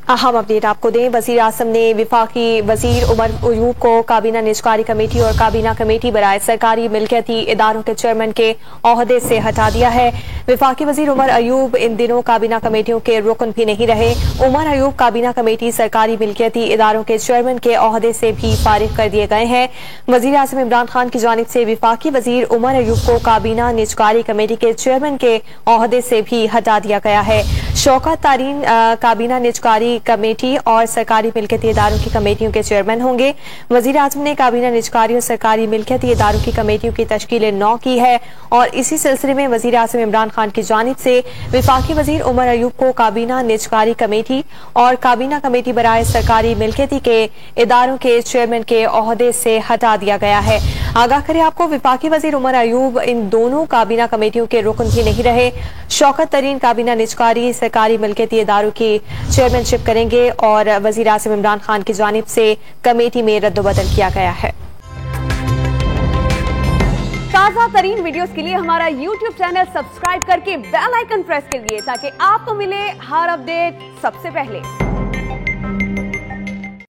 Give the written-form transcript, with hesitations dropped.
अहम अपडेट आपको दें। वजीर आजम ने विफाकी वजीर उमर अयूब को काबीना निजकारी कमेटी और काबीना कमेटी बराए सरकारी मिल्कियती इदारों के चेयरमैन के ओहदे से हटा दिया है। विफाकी वजीर उमर अयूब इन दिनों काबीना कमेटियों के रुकन भी नहीं रहे। उमर अयूब काबीना कमेटी सरकारी मिल्कियती इदारों के चेयरमैन के ओहदे से भी फारिग कर दिए गए हैं। वजीर आजम इमरान खान की जानिब से विफाकी वजीर उमर अयूब को काबीना निजकारी कमेटी के चेयरमैन के ओहदे से भी हटा दिया गया है। शौकत तारीन काबीना निजकारी कमेटी और सरकारी मिल्कियती इदारों की कमेटियों के चेयरमैन होंगे। वजीर आजम ने काबीना निजकारी और सरकारी मिल्कियती इदारों की कमेटियों की तश्कील 9 की है और इसी सिलसिले में वजीर आजम इमरान खान की जानिब से विफाकी वजीर उमर अयूब को काबीना निजकारी कमेटी और काबीना कमेटी बराए सरकारी मिल्कियती के इदारों के चेयरमैन के ओहदे से हटा दिया गया है। आगाह करें आपको, विफाकी वजीर उमर अयूब इन दोनों काबीना कमेटियों के रुकन भी नहीं रहे। शौकत तरीन काबीना निजकारी सरकारी मिल्कियती इदारों की चेयरमैनशिप करेंगे और वजीर आज़म इमरान खान की जानिब से कमेटी में रद्दबदल किया गया है। ताज़ा तरीन वीडियोस के लिए हमारा YouTube चैनल सब्सक्राइब करके बेल आइकन प्रेस करिए ताकि आपको मिले हर अपडेट सबसे पहले।